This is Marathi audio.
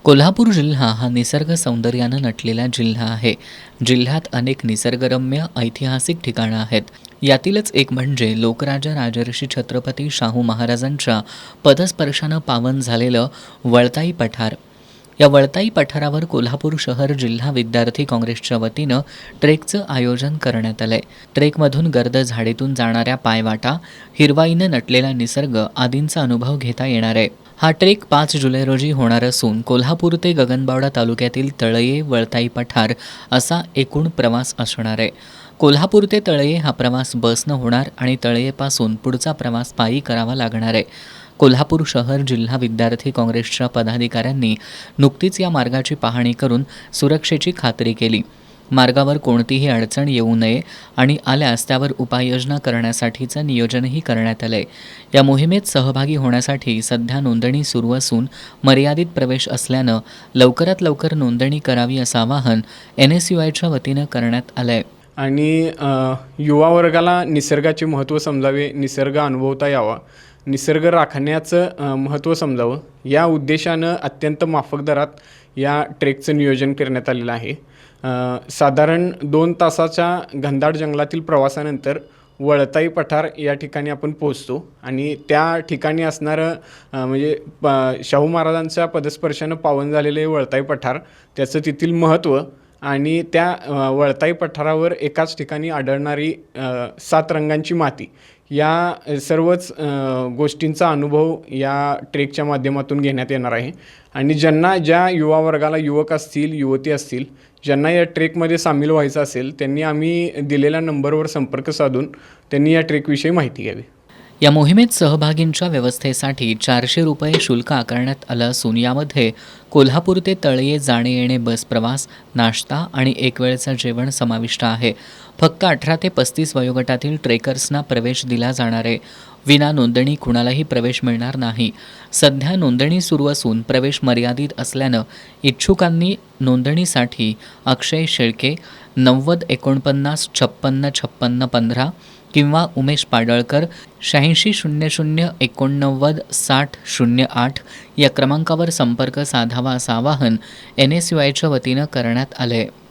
कोल्हापूर जिल्हा हा निसर्ग सौंदर्यानं नटलेला जिल्हा आहे. जिल्ह्यात अनेक निसर्गरम्य ऐतिहासिक ठिकाणं आहेत. यातीलच एक म्हणजे लोकराजा राजर्षी छत्रपती शाहू महाराजांच्या पदस्पर्शानं पावन झालेलं वळताई पठार. या वळताई पठारावर कोल्हापूर शहर जिल्हा विद्यार्थी काँग्रेसच्या वतीनं ट्रेकचं आयोजन करण्यात आलंय. ट्रेकमधून गर्द झाडीतून जाणाऱ्या पायवाटा, हिरवाईनं नटलेला निसर्ग आदींचा अनुभव घेता येणार आहे. हा ट्रेक 5 जुलै रोजी होणार असून कोल्हापूर ते गगनबावडा तालुक्यातील तळये वळताई पठार असा एकूण प्रवास असणार आहे. कोल्हापूर ते तळये हा प्रवास बसनं होणार आणि तळयेपासून पुढचा प्रवास पायी करावा लागणार आहे. कोल्हापूर शहर जिल्हा विद्यार्थी काँग्रेसच्या पदाधिकाऱ्यांनी नुकतीच या मार्गाची पाहणी करून सुरक्षेची खात्री केली. मार्गावर कोणतीही अडचण येऊ नये आणि आल्यास त्यावर उपाययोजना करण्यासाठीचं नियोजनही करण्यात आलंय. या मोहिमेत सहभागी होण्यासाठी सध्या नोंदणी सुरू असून मर्यादित प्रवेश असल्यानं लवकरात लवकर नोंदणी करावी असं आवाहन NSUIच्या वतीनं करण्यात आलंय. आणि युवा वर्गाला निसर्गाचे महत्त्व समजावे, निसर्ग अनुभवता यावा, निसर्ग राखण्याचं महत्त्व समजावं या उद्देशानं अत्यंत माफक दरात या ट्रेकचं नियोजन करण्यात आलेलं आहे. साधारण 2 तासाच्या घनदाट जंगलातील प्रवासानंतर वळताई पठार या ठिकाणी आपण पोहोचतो आणि त्या ठिकाणी असणारं शाहू महाराजांच्या पदस्पर्शानं पावन झालेले वळताई पठार, त्याचं तेथील महत्त्व आणि त्या वळताई पठारावर एकाच ठिकाणी आढळणारी 7 रंगांची माती या सर्वच गोष्टींचा अनुभव या ट्रेकच्या माध्यमातून घेण्यात येणार आहे. आणि ज्या युवा वर्गाला, युवक असतील, युवती असतील, ज्यांना या ट्रेकमध्ये सामील व्हायचं असेल, त्यांनी आम्ही दिलेल्या नंबरवर संपर्क साधून त्यांनी या ट्रेकविषयी माहिती घ्यावी. या मोहिमेत सहभागींच्या व्यवस्थेसाठी 400 रुपये शुल्क आकारण्यात आलं असून यामध्ये कोल्हापूर ते तळये जाणे येणे बस प्रवास, नाश्ता आणि एक वेळचं जेवण समाविष्ट आहे. फक्त 18 ते 35 वयोगटातील ट्रेकर्सना प्रवेश दिला जाणार आहे. विना नोंदणी कुणालाही प्रवेश मिळणार नाही. सध्या नोंदणी सुरू असून प्रवेश मर्यादित असल्यानं इच्छुकांनी नोंदणीसाठी अक्षय शेळके 90 49 56 56 15 किंवा उमेश पाडळकर 8600 89 60 08 या क्रमांकावर संपर्क साधावा असं आवाहन NSUIच्या वतीनं करण्यात आलं आहे.